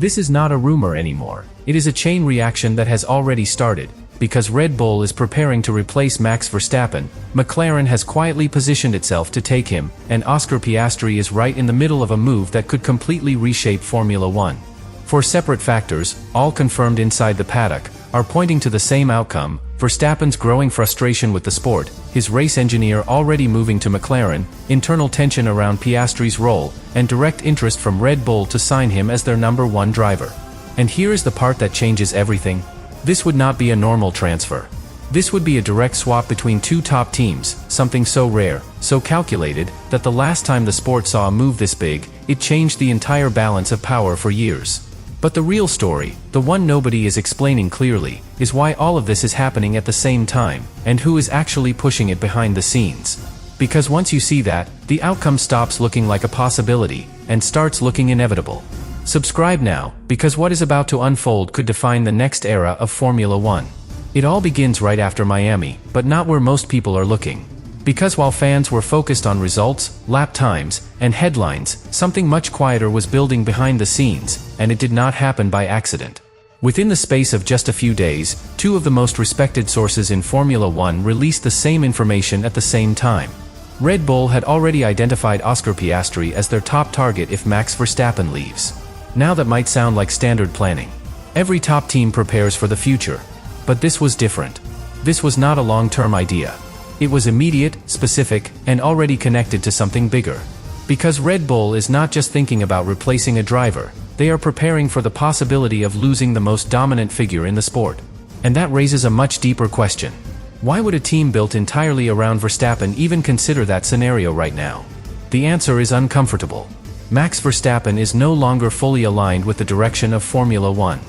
This is not a rumor anymore. It is a chain reaction that has already started. Because Red Bull is preparing to replace Max Verstappen, McLaren has quietly positioned itself to take him, and Oscar Piastri is right in the middle of a move that could completely reshape Formula One. Four separate factors, all confirmed inside the paddock, are pointing to the same outcome: Verstappen's growing frustration with the sport, his race engineer already moving to McLaren, internal tension around Piastri's role, and direct interest from Red Bull to sign him as their #1 driver. And here is the part that changes everything. This would not be a normal transfer. This would be a direct swap between two top teams, something so rare, so calculated, that the last time the sport saw a move this big, it changed the entire balance of power for years. But the real story, the one nobody is explaining clearly, is why all of this is happening at the same time, and who is actually pushing it behind the scenes. Because once you see that, the outcome stops looking like a possibility, and starts looking inevitable. Subscribe now, because what is about to unfold could define the next era of Formula One. It all begins right after Miami, but not where most people are looking. Because while fans were focused on results, lap times, and headlines, something much quieter was building behind the scenes, and it did not happen by accident. Within the space of just a few days, two of the most respected sources in Formula One released the same information at the same time. Red Bull had already identified Oscar Piastri as their top target if Max Verstappen leaves. Now that might sound like standard planning. Every top team prepares for the future. But this was different. This was not a long-term idea. It was immediate, specific, and already connected to something bigger. Because Red Bull is not just thinking about replacing a driver, they are preparing for the possibility of losing the most dominant figure in the sport. And that raises a much deeper question. Why would a team built entirely around Verstappen even consider that scenario right now? The answer is uncomfortable. Max Verstappen is no longer fully aligned with the direction of Formula One.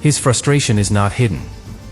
His frustration is not hidden.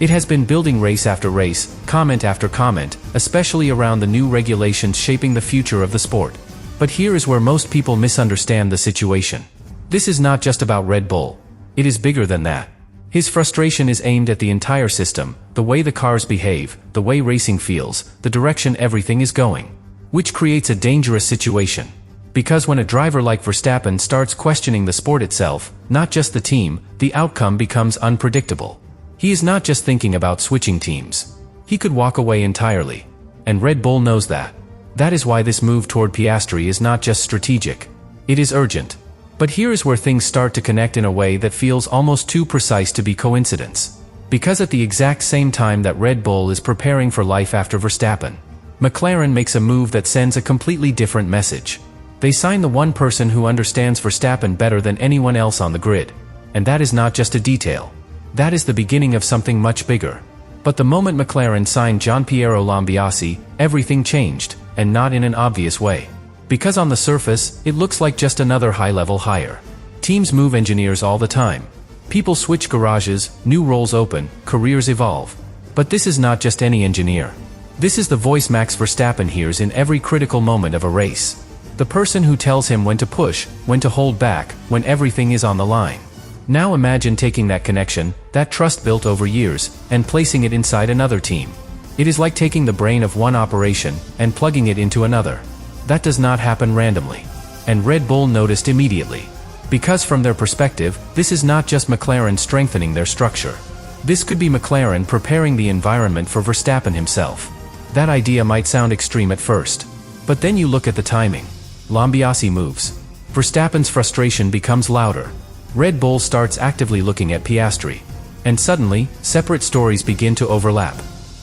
It has been building race after race, comment after comment, especially around the new regulations shaping the future of the sport. But here is where most people misunderstand the situation. This is not just about Red Bull. It is bigger than that. His frustration is aimed at the entire system, the way the cars behave, the way racing feels, the direction everything is going. Which creates a dangerous situation. Because when a driver like Verstappen starts questioning the sport itself, not just the team, the outcome becomes unpredictable. He is not just thinking about switching teams. He could walk away entirely. And Red Bull knows that. That is why this move toward Piastri is not just strategic. It is urgent. But here is where things start to connect in a way that feels almost too precise to be coincidence. Because at the exact same time that Red Bull is preparing for life after Verstappen, McLaren makes a move that sends a completely different message. They sign the one person who understands Verstappen better than anyone else on the grid. And that is not just a detail. That is the beginning of something much bigger. But the moment McLaren signed Gianpiero Lambiase, everything changed, and not in an obvious way. Because on the surface, it looks like just another high-level hire. Teams move engineers all the time. People switch garages, new roles open, careers evolve. But this is not just any engineer. This is the voice Max Verstappen hears in every critical moment of a race. The person who tells him when to push, when to hold back, when everything is on the line. Now imagine taking that connection, that trust built over years, and placing it inside another team. It is like taking the brain of one operation and plugging it into another. That does not happen randomly. And Red Bull noticed immediately. Because from their perspective, this is not just McLaren strengthening their structure. This could be McLaren preparing the environment for Verstappen himself. That idea might sound extreme at first. But then you look at the timing. Lambiase moves. Verstappen's frustration becomes louder. Red Bull starts actively looking at Piastri. And suddenly, separate stories begin to overlap.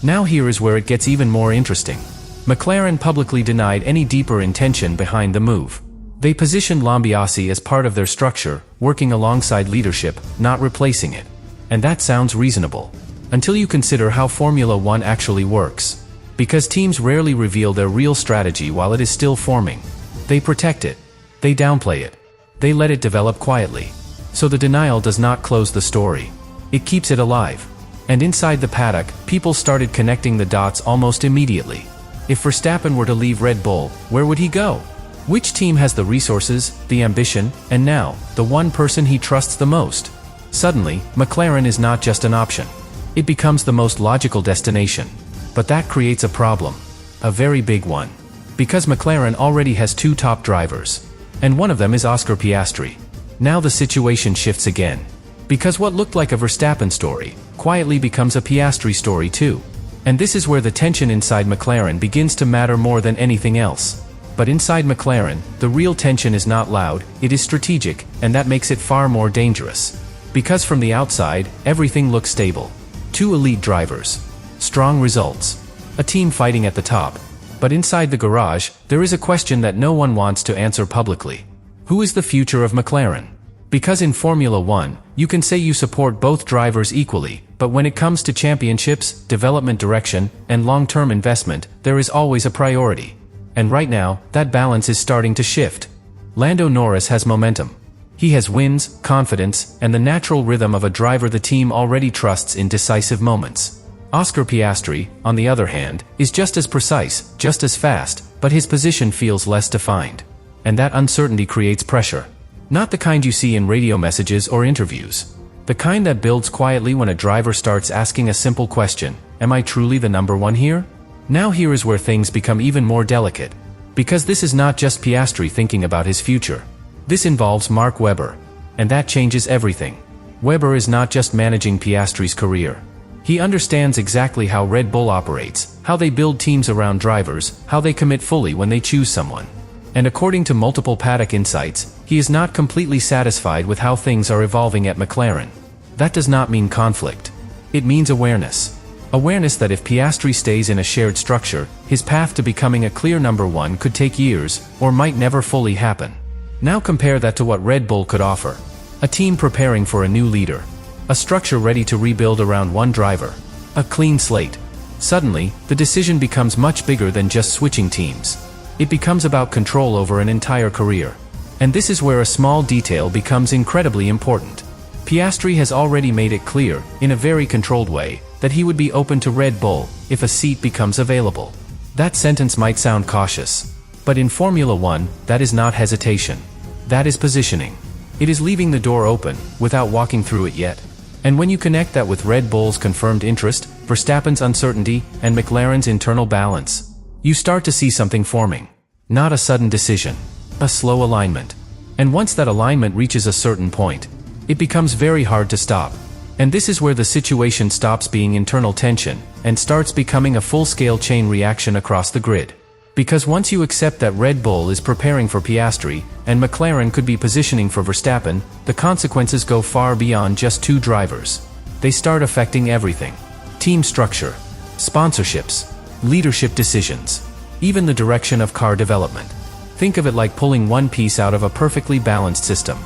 Now here is where it gets even more interesting. McLaren publicly denied any deeper intention behind the move. They positioned Lambiase as part of their structure, working alongside leadership, not replacing it. And that sounds reasonable. Until you consider how Formula One actually works. Because teams rarely reveal their real strategy while it is still forming. They protect it. They downplay it. They let it develop quietly. So the denial does not close the story. It keeps it alive. And inside the paddock, people started connecting the dots almost immediately. If Verstappen were to leave Red Bull, where would he go? Which team has the resources, the ambition, and now, the one person he trusts the most? Suddenly, McLaren is not just an option. It becomes the most logical destination. But that creates a problem. A very big one. Because McLaren already has two top drivers. And one of them is Oscar Piastri. Now the situation shifts again. Because what looked like a Verstappen story quietly becomes a Piastri story too. And this is where the tension inside McLaren begins to matter more than anything else. But inside McLaren, the real tension is not loud, it is strategic, and that makes it far more dangerous. Because from the outside, everything looks stable. Two elite drivers. Strong results. A team fighting at the top. But inside the garage, there is a question that no one wants to answer publicly. Who is the future of McLaren? Because in Formula 1, you can say you support both drivers equally, but when it comes to championships, development direction, and long-term investment, there is always a priority. And right now, that balance is starting to shift. Lando Norris has momentum. He has wins, confidence, and the natural rhythm of a driver the team already trusts in decisive moments. Oscar Piastri, on the other hand, is just as precise, just as fast, but his position feels less defined. And that uncertainty creates pressure. Not the kind you see in radio messages or interviews. The kind that builds quietly when a driver starts asking a simple question: am I truly the number one here? Now here is where things become even more delicate. Because this is not just Piastri thinking about his future. This involves Mark Webber. And that changes everything. Webber is not just managing Piastri's career. He understands exactly how Red Bull operates, how they build teams around drivers, how they commit fully when they choose someone. And according to multiple paddock insights, he is not completely satisfied with how things are evolving at McLaren. That does not mean conflict. It means awareness. Awareness that if Piastri stays in a shared structure, his path to becoming a clear number one could take years, or might never fully happen. Now compare that to what Red Bull could offer. A team preparing for a new leader. A structure ready to rebuild around one driver. A clean slate. Suddenly, the decision becomes much bigger than just switching teams. It becomes about control over an entire career. And this is where a small detail becomes incredibly important. Piastri has already made it clear, in a very controlled way, that he would be open to Red Bull if a seat becomes available. That sentence might sound cautious. But in Formula 1, that is not hesitation. That is positioning. It is leaving the door open, without walking through it yet. And when you connect that with Red Bull's confirmed interest, Verstappen's uncertainty, and McLaren's internal balance, you start to see something forming. Not a sudden decision. A slow alignment. And once that alignment reaches a certain point, it becomes very hard to stop. And this is where the situation stops being internal tension, and starts becoming a full-scale chain reaction across the grid. Because once you accept that Red Bull is preparing for Piastri, and McLaren could be positioning for Verstappen, the consequences go far beyond just two drivers. They start affecting everything. Team structure, sponsorships, leadership decisions, even the direction of car development. Think of it like pulling one piece out of a perfectly balanced system.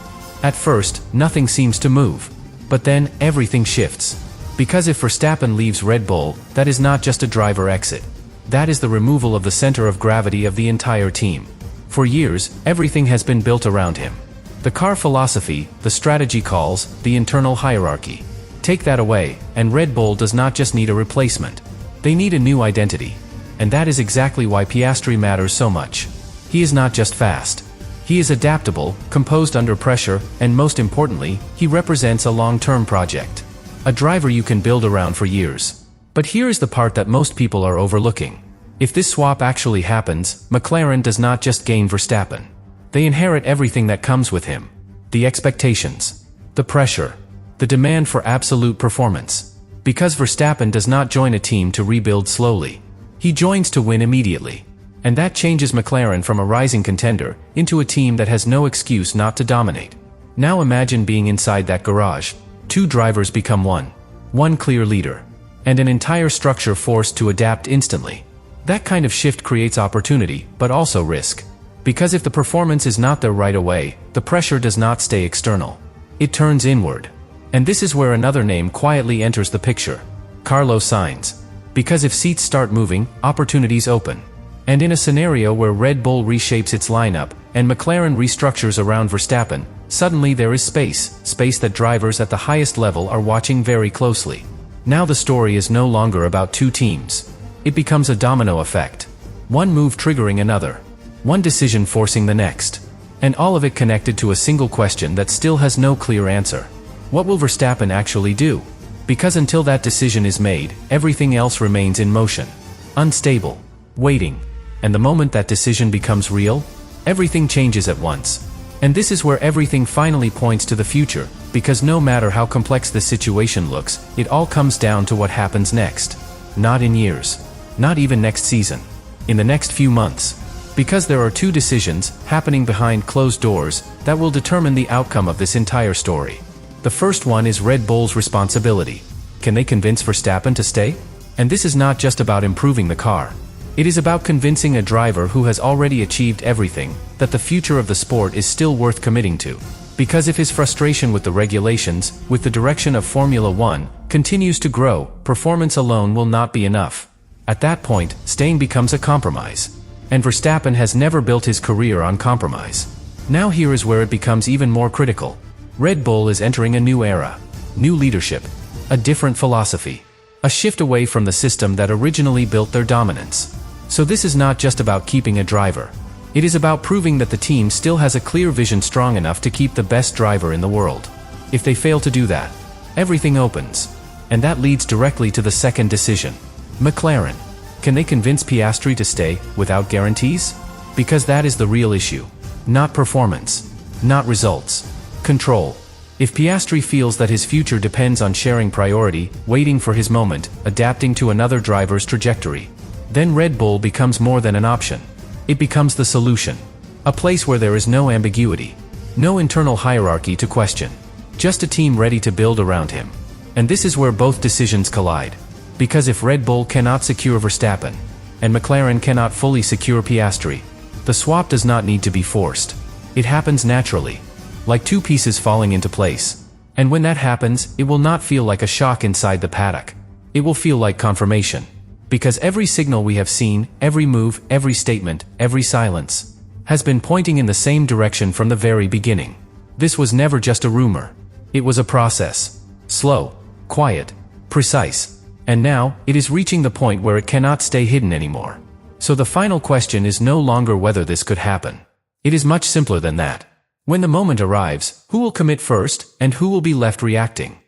At first, nothing seems to move. But then, everything shifts. Because if Verstappen leaves Red Bull, that is not just a driver exit. That is the removal of the center of gravity of the entire team. For years, everything has been built around him. The car philosophy, the strategy calls, the internal hierarchy. Take that away, and Red Bull does not just need a replacement. They need a new identity. And that is exactly why Piastri matters so much. He is not just fast. He is adaptable, composed under pressure, and most importantly, he represents a long-term project. A driver you can build around for years. But here is the part that most people are overlooking. If this swap actually happens, McLaren does not just gain Verstappen. They inherit everything that comes with him. The expectations. The pressure. The demand for absolute performance. Because Verstappen does not join a team to rebuild slowly. He joins to win immediately. And that changes McLaren from a rising contender into a team that has no excuse not to dominate. Now imagine being inside that garage. Two drivers become one. One clear leader. And an entire structure forced to adapt instantly. That kind of shift creates opportunity, but also risk. Because if the performance is not there right away, the pressure does not stay external. It turns inward. And this is where another name quietly enters the picture. Carlos Sainz. Because if seats start moving, opportunities open. And in a scenario where Red Bull reshapes its lineup, and McLaren restructures around Verstappen, suddenly there is space that drivers at the highest level are watching very closely. Now the story is no longer about two teams. It becomes a domino effect. One move triggering another. One decision forcing the next. And all of it connected to a single question that still has no clear answer. What will Verstappen actually do? Because until that decision is made, everything else remains in motion. Unstable. Waiting. And the moment that decision becomes real, everything changes at once. And this is where everything finally points to the future, because no matter how complex this situation looks, it all comes down to what happens next. Not in years. Not even next season. In the next few months. Because there are two decisions happening behind closed doors that will determine the outcome of this entire story. The first one is Red Bull's responsibility. Can they convince Verstappen to stay? And this is not just about improving the car. It is about convincing a driver who has already achieved everything that the future of the sport is still worth committing to. Because if his frustration with the regulations, with the direction of Formula One, continues to grow, performance alone will not be enough. At that point, staying becomes a compromise. And Verstappen has never built his career on compromise. Now here is where it becomes even more critical. Red Bull is entering a new era. New leadership. A different philosophy. A shift away from the system that originally built their dominance. So this is not just about keeping a driver. It is about proving that the team still has a clear vision strong enough to keep the best driver in the world. If they fail to do that, everything opens. And that leads directly to the second decision. McLaren. Can they convince Piastri to stay, without guarantees? Because that is the real issue. Not performance. Not results. Control. If Piastri feels that his future depends on sharing priority, waiting for his moment, adapting to another driver's trajectory, then Red Bull becomes more than an option. It becomes the solution. A place where there is no ambiguity. No internal hierarchy to question. Just a team ready to build around him. And this is where both decisions collide. Because if Red Bull cannot secure Verstappen, and McLaren cannot fully secure Piastri, the swap does not need to be forced. It happens naturally. Like two pieces falling into place. And when that happens, it will not feel like a shock inside the paddock. It will feel like confirmation. Because every signal we have seen, every move, every statement, every silence, has been pointing in the same direction from the very beginning. This was never just a rumor. It was a process. Slow, quiet, precise. And now, it is reaching the point where it cannot stay hidden anymore. So the final question is no longer whether this could happen. It is much simpler than that. When the moment arrives, who will commit first, and who will be left reacting?